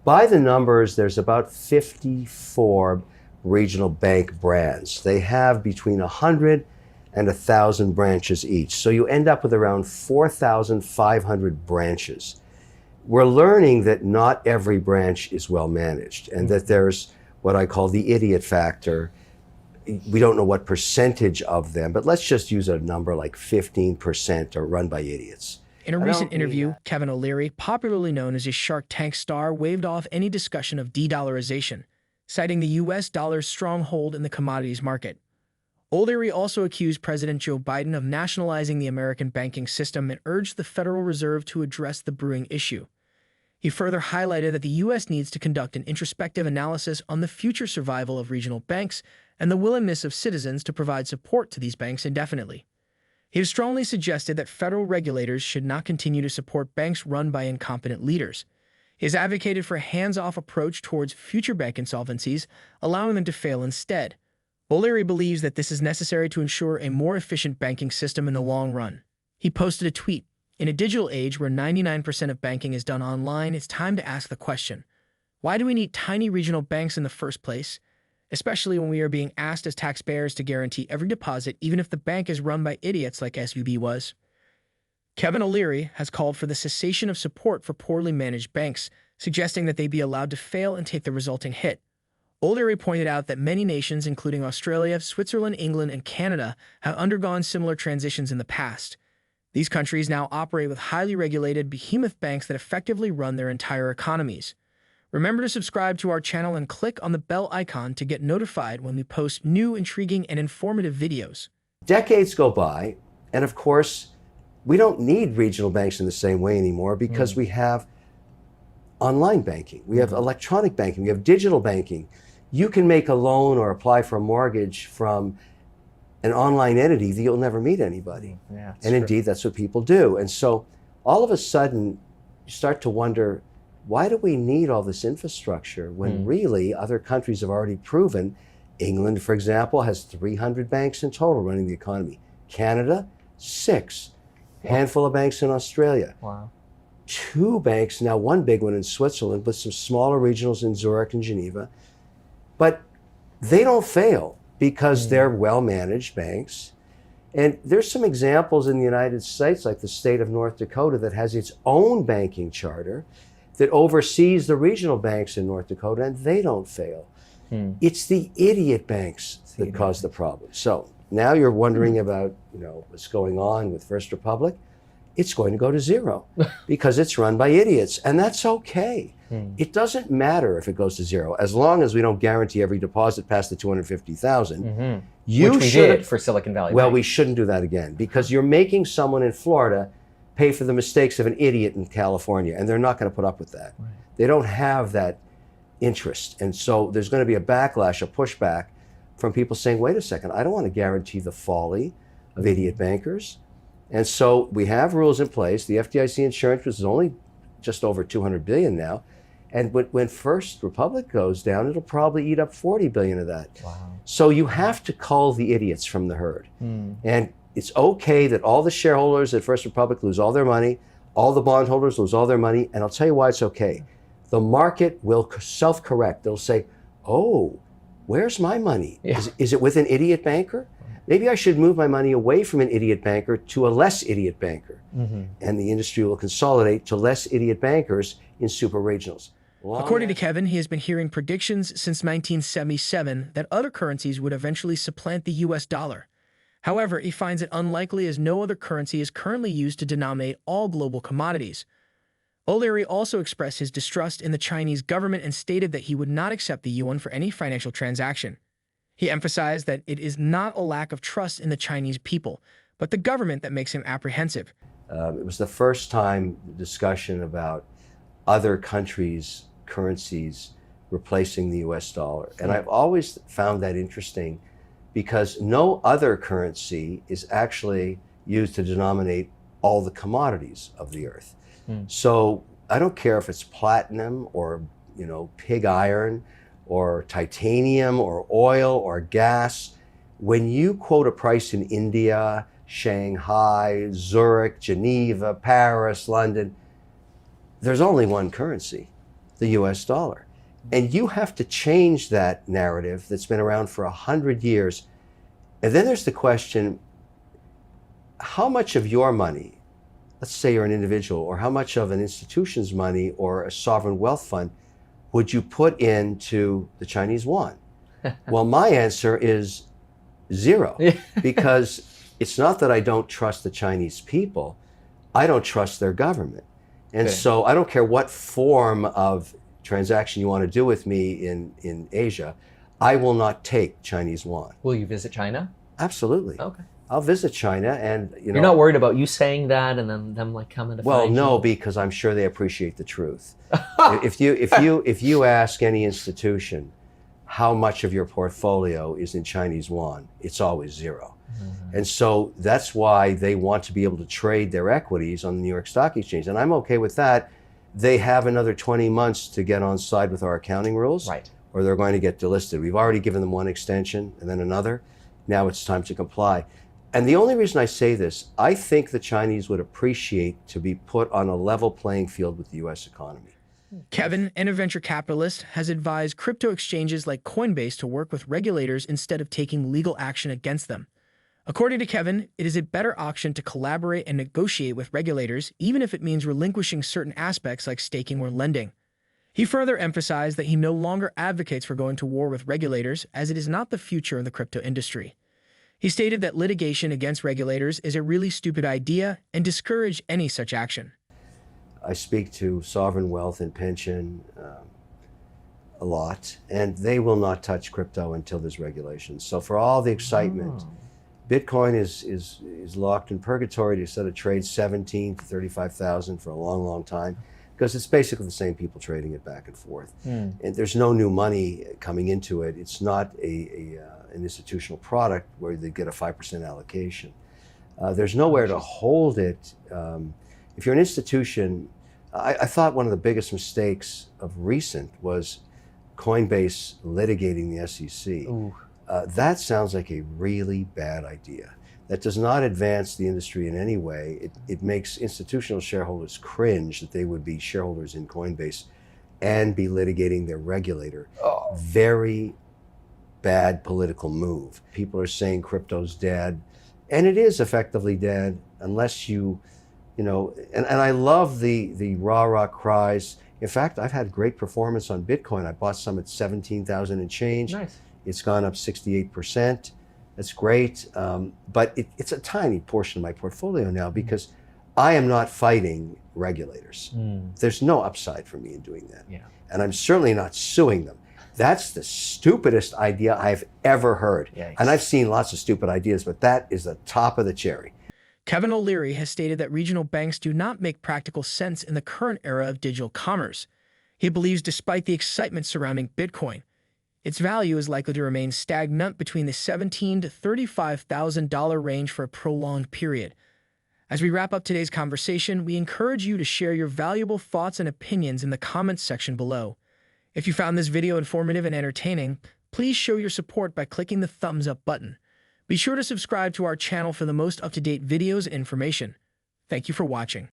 By the numbers, there's about 54 regional bank brands. They have between 100 and 1,000 branches each. So you end up with around 4,500 branches. We're learning that not every branch is well managed, and that there's what I call the idiot factor. We don't know what percentage of them, but let's just use a number like 15% are run by idiots. In a recent interview, Kevin O'Leary, popularly known as a Shark Tank star, waved off any discussion of de-dollarization, citing the U.S. dollar's stronghold in the commodities market. O'Leary also accused President Joe Biden of nationalizing the American banking system and urged the Federal Reserve to address the brewing issue. He further highlighted that the U.S. needs to conduct an introspective analysis on the future survival of regional banks and the willingness of citizens to provide support to these banks indefinitely. He has strongly suggested that federal regulators should not continue to support banks run by incompetent leaders. He has advocated for a hands-off approach towards future bank insolvencies, allowing them to fail instead. O'Leary believes that this is necessary to ensure a more efficient banking system in the long run. He posted a tweet: "In a digital age where 99% of banking is done online, it's time to ask the question, why do we need tiny regional banks in the first place? Especially when we are being asked as taxpayers to guarantee every deposit, even if the bank is run by idiots like SVB was." Kevin O'Leary has called for the cessation of support for poorly managed banks, suggesting that they be allowed to fail and take the resulting hit. O'Leary pointed out that many nations, including Australia, Switzerland, England, and Canada, have undergone similar transitions in the past. These countries now operate with highly regulated behemoth banks that effectively run their entire economies. Remember to subscribe to our channel and click on the bell icon to get notified when we post new, intriguing, and informative videos. Decades go by, and of course, we don't need regional banks in the same way anymore because we have online banking, we have electronic banking, we have digital banking. You can make a loan or apply for a mortgage from an online entity that you'll never meet anybody. Yeah, and indeed, that's what people do. And so all of a sudden, you start to wonder, why do we need all this infrastructure when really other countries have already proven? England, for example, has 300 banks in total running the economy. Canada, 6. Handful of banks in Australia. Wow. 2 banks, now 1 big one in Switzerland, with some smaller regionals in Zurich and Geneva. But they don't fail because they're well-managed banks. And there's some examples in the United States, like the state of North Dakota, that has its own banking charter that oversees the regional banks in North Dakota, and they don't fail. It's the idiot banks that cause the problem. So now you're wondering about, what's going on with First Republic. It's going to go to zero because it's run by idiots, and that's okay. It doesn't matter if it goes to zero, as long as we don't guarantee every deposit past the 250,000. Which we did for Silicon Valley Well, Bank. we shouldn't do that again, because you're making someone in Florida pay for the mistakes of an idiot in California, and they're not going to put up with that. They don't have that interest. And so there's going to be a backlash, a pushback from people saying, wait a second, I don't want to guarantee the folly of idiot bankers. And so we have rules in place. The FDIC insurance, which is only just over $200 billion now. And when First Republic goes down, it'll probably eat up $40 billion of that. Wow. So you have to cull the idiots from the herd. And it's okay that all the shareholders at First Republic lose all their money, all the bondholders lose all their money, and I'll tell you why it's okay. The market will self-correct. They'll say, oh, where's my money? Is it with an idiot banker? Maybe I should move my money away from an idiot banker to a less idiot banker. And the industry will consolidate to less idiot bankers in super regionals. According to Kevin, he has been hearing predictions since 1977 that other currencies would eventually supplant the U.S. dollar. However, he finds it unlikely, as no other currency is currently used to denominate all global commodities. O'Leary also expressed his distrust in the Chinese government and stated that he would not accept the yuan for any financial transaction. He emphasized that it is not a lack of trust in the Chinese people, but the government that makes him apprehensive. It was the first time the discussion about other countries' currencies replacing the US dollar. And I've always found that interesting, because no other currency is actually used to denominate all the commodities of the earth. So I don't care if it's platinum or, pig iron or titanium or oil or gas. When you quote a price in India, Shanghai, Zurich, Geneva, Paris, London, there's only one currency. the US dollar. And you have to change that narrative that's been around for 100 years. And then there's the question, how much of your money, let's say you're an individual, or how much of an institution's money or a sovereign wealth fund would you put into the Chinese yuan? Well, my answer is zero, because it's not that I don't trust the Chinese people, I don't trust their government. And so I don't care what form of transaction you want to do with me in Asia, I will not take Chinese yuan. Will you visit China? Absolutely. Okay. I'll visit China, and You're not worried about you saying that and then them like coming to well, find no, you? because I'm sure they appreciate the truth. if you ask any institution how much of your portfolio is in Chinese yuan, it's always zero. And so that's why they want to be able to trade their equities on the New York Stock Exchange. And I'm okay with that. They have another 20 months to get on side with our accounting rules, or they're going to get delisted. We've already given them one extension and then another. Now it's time to comply. And the only reason I say this, I think the Chinese would appreciate to be put on a level playing field with the US economy. Kevin, and a venture capitalist, has advised crypto exchanges like Coinbase to work with regulators instead of taking legal action against them. According to Kevin, it is a better option to collaborate and negotiate with regulators, even if it means relinquishing certain aspects like staking or lending. He further emphasized that he no longer advocates for going to war with regulators, as it is not the future in the crypto industry. He stated that litigation against regulators is a really stupid idea and discouraged any such action. I speak to sovereign wealth and pension a lot, and they will not touch crypto until there's regulations. So for all the excitement, Bitcoin is locked in purgatory to set a trade 17 to 35,000 for a long, long time, because it's basically the same people trading it back and forth. And there's no new money coming into it. It's not an institutional product where they get a 5% allocation. There's nowhere to hold it. If you're an institution, I thought one of the biggest mistakes of recent was Coinbase litigating the SEC. That sounds like a really bad idea. That does not advance the industry in any way. It makes institutional shareholders cringe that they would be shareholders in Coinbase and be litigating their regulator. Very bad political move. People are saying crypto's dead, and it is effectively dead unless you know, and I love the rah-rah cries. In fact, I've had great performance on Bitcoin. I bought some at 17,000 and change. Nice. It's gone up 68%. That's great. But it's a tiny portion of my portfolio now because I am not fighting regulators. There's no upside for me in doing that. And I'm certainly not suing them. That's the stupidest idea I've ever heard. And I've seen lots of stupid ideas, but that is the top of the cherry. Kevin O'Leary has stated that regional banks do not make practical sense in the current era of digital commerce. He believes despite the excitement surrounding Bitcoin, its value is likely to remain stagnant between the $17,000 to $35,000 range for a prolonged period. As we wrap up today's conversation, we encourage you to share your valuable thoughts and opinions in the comments section below. If you found this video informative and entertaining, please show your support by clicking the thumbs up button. Be sure to subscribe to our channel for the most up-to-date videos and information. Thank you for watching.